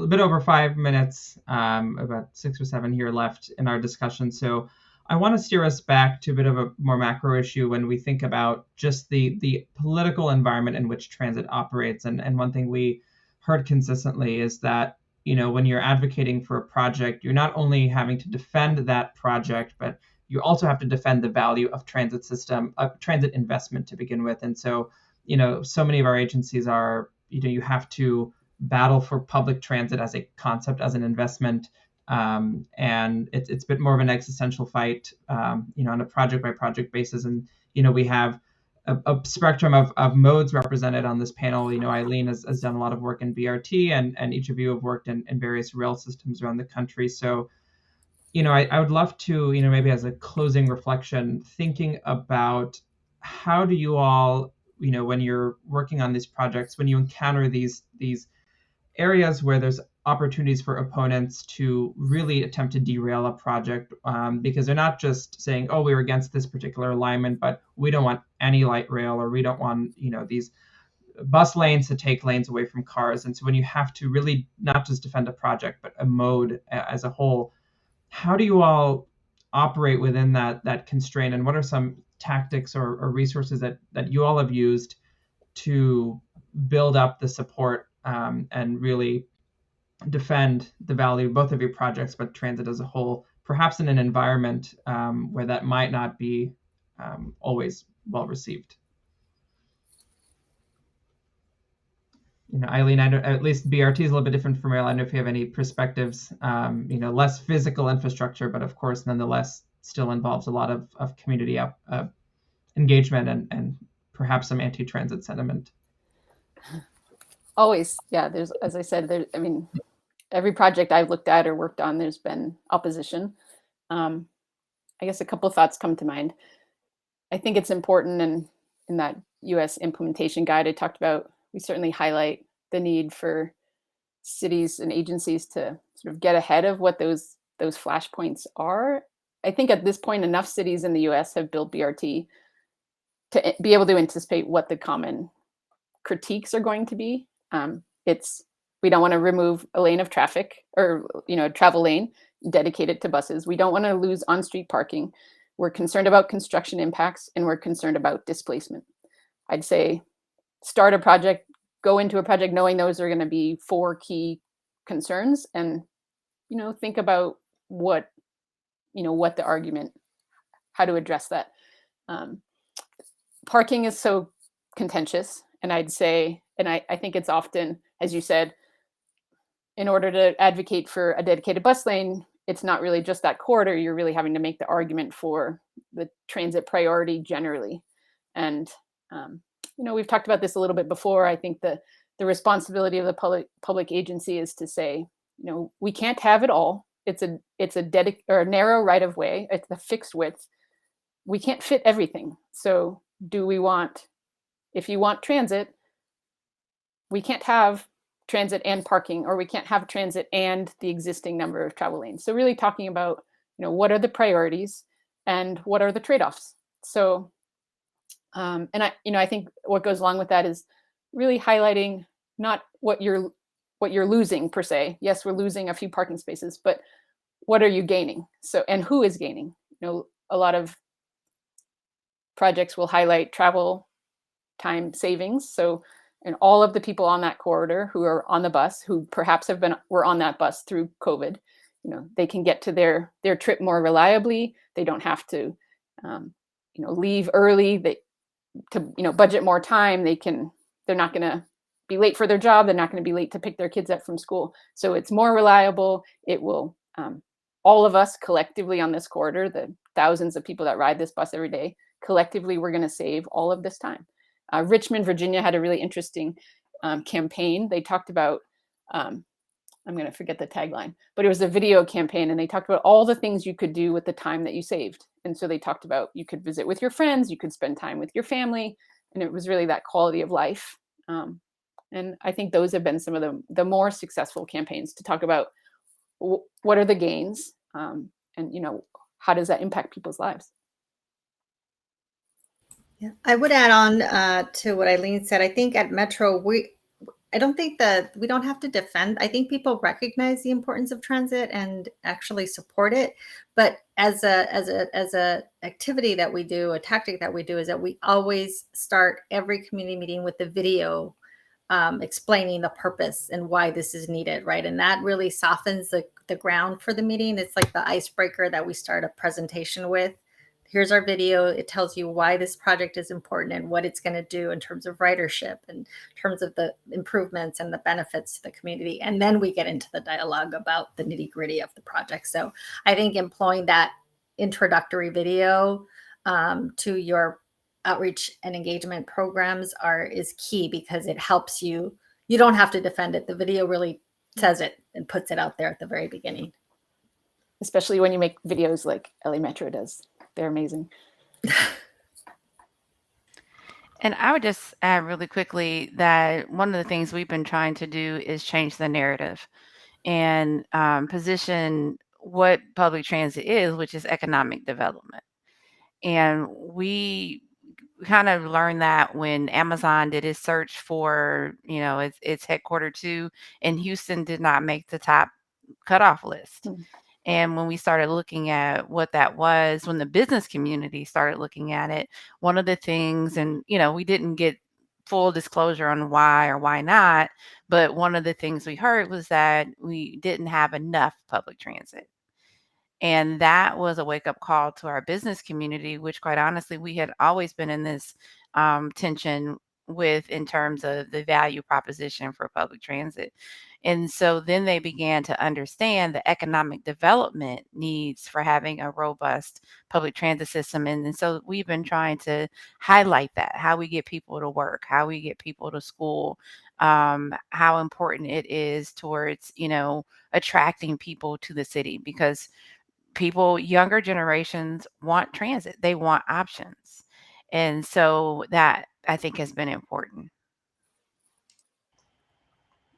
bit over 5 minutes, about 6 or 7 here left in our discussion. So I want to steer us back to a bit of a more macro issue when we think about just the political environment in which transit operates. And one thing we heard consistently is that, when you're advocating for a project, you're not only having to defend that project, but you also have to defend the value of transit investment to begin with. And so, so many of our agencies are, you have to battle for public transit as a concept, as an investment. And it's a bit more of an existential fight, on a project by project basis. And, we have a spectrum of modes represented on this panel. Eileen has done a lot of work in BRT, and each of you have worked in various rail systems around the country. So, I would love to, maybe as a closing reflection, thinking about how do you all, when you're working on these projects, when you encounter these areas where there's opportunities for opponents to really attempt to derail a project, because they're not just saying, oh, we're against this particular alignment, but we don't want any light rail, or we don't want, these bus lanes to take lanes away from cars. And so when you have to really not just defend a project, but a mode as a whole, how do you all operate within that constraint? And what are some tactics or resources that you all have used to build up the support and really defend the value of both of your projects, but transit as a whole, perhaps in an environment where that might not be always well received? Eileen, I know at least BRT is a little bit different from rail. I don't know if you have any perspectives. Less physical infrastructure, but of course, nonetheless, still involves a lot of community engagement and perhaps some anti-transit sentiment. Always, yeah. There's, as I said, every project I've looked at or worked on, there's been opposition. I guess a couple of thoughts come to mind. I think it's important, and in that US implementation guide I talked about, we certainly highlight the need for cities and agencies to sort of get ahead of what those flashpoints are. I think at this point, enough cities in the US have built BRT to be able to anticipate what the common critiques are going to be. It's we don't want to remove a lane of traffic, or a travel lane dedicated to buses. We don't want to lose on-street parking. We're concerned about construction impacts, and we're concerned about displacement. I'd say start a project, go into a project knowing those are going to be 4 key concerns, and think about what the argument, how to address that. Parking is so contentious, and I'd say, and I think it's often, as you said, in order to advocate for a dedicated bus lane, it's not really just that corridor. You're really having to make the argument for the transit priority generally. And we've talked about this a little bit before. I think the responsibility of the public agency is to say, we can't have it all. It's a narrow right of way. It's a fixed width. We can't fit everything. So if you want transit, we can't have transit and parking, or we can't have transit and the existing number of travel lanes. So really talking about, what are the priorities and what are the trade-offs. So, and I think what goes along with that is really highlighting not what you're losing per se. Yes, we're losing a few parking spaces, but what are you gaining? So, and who is gaining? A lot of projects will highlight travel time savings. So, and all of the people on that corridor who are on the bus, who perhaps were on that bus through COVID, they can get to their trip more reliably. They don't have to, leave early. To budget more time. They're not going to be late for their job. They're not going to be late to pick their kids up from school. So it's more reliable. It will, all of us collectively on this corridor, the thousands of people that ride this bus every day, collectively, we're going to save all of this time. Richmond, Virginia had a really interesting campaign. They talked about, I'm going to forget the tagline, but it was a video campaign, and they talked about all the things you could do with the time that you saved. And so they talked about, you could visit with your friends, you could spend time with your family, and it was really that quality of life. And I think those have been some of the more successful campaigns to talk about what are the gains, and how does that impact people's lives. Yeah, I would add on to what Eileen said. I think at Metro, I don't think that we don't have to defend. I think people recognize the importance of transit and actually support it. But as a activity that we do, a tactic that we do, is that we always start every community meeting with the video explaining the purpose and why this is needed, right? And that really softens the ground for the meeting. It's like the icebreaker that we start a presentation with. Here's our video. It tells you why this project is important and what it's going to do in terms of ridership, and in terms of the improvements and the benefits to the community. And then we get into the dialogue about the nitty gritty of the project. So I think employing that introductory video to your outreach and engagement programs is key, because it helps you. You don't have to defend it. The video really says it and puts it out there at the very beginning. Especially when you make videos like LA Metro does. They're amazing. And I would just add really quickly that one of the things we've been trying to do is change the narrative and position what public transit is, which is economic development. And we kind of learned that when Amazon did its search for, its headquarter too, and Houston did not make the top cutoff list. Mm-hmm. And when we started looking at what that was, when the business community started looking at it, one of the things, and, we didn't get full disclosure on why or why not, but one of the things we heard was that we didn't have enough public transit. And that was a wake-up call to our business community, which quite honestly, we had always been in this tension with in terms of the value proposition for public transit. And so then they began to understand the economic development needs for having a robust public transit system. And so we've been trying to highlight that, how we get people to work, how we get people to school, how important it is towards, attracting people to the city, because people, younger generations want transit, they want options. And so that, I think, has been important.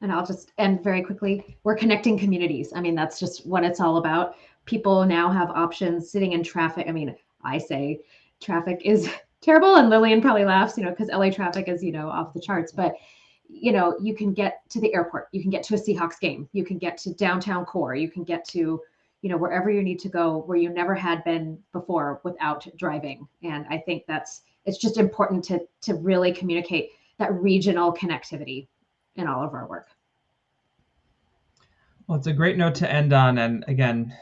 And I'll just end very quickly. We're connecting communities. I mean, that's just what it's all about. People now have options sitting in traffic. I mean, I say traffic is terrible, and Lillian probably laughs, because LA traffic is, off the charts. But, you can get to the airport, you can get to a Seahawks game, you can get to downtown core, you can get to, wherever you need to go, where you never had been before without driving. And I think it's just important to really communicate that regional connectivity in all of our work. Well, it's a great note to end on, and again,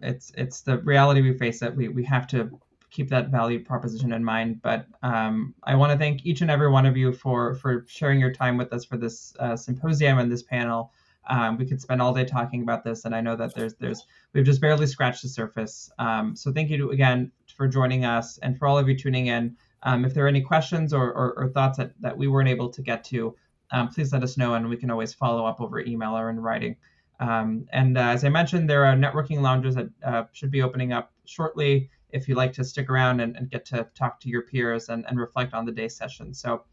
it's the reality we face, that we have to keep that value proposition in mind. But I want to thank each and every one of you for sharing your time with us for this symposium and this panel. We could spend all day talking about this, and I know that we've just barely scratched the surface. So thank you again for joining us, and for all of you tuning in. If there are any questions or thoughts that we weren't able to get to, please let us know, and we can always follow up over email or in writing. And as I mentioned, there are networking lounges that should be opening up shortly if you'd like to stick around and get to talk to your peers and reflect on the day's session. So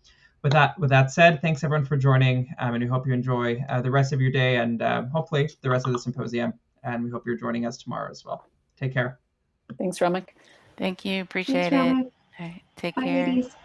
with that said, thanks everyone for joining, and we hope you enjoy the rest of your day, and hopefully the rest of the symposium. And we hope you're joining us tomorrow as well. Take care. Thanks, Ramek. Thank you. Appreciate Thanks, it. All right, take Bye, care. ladies.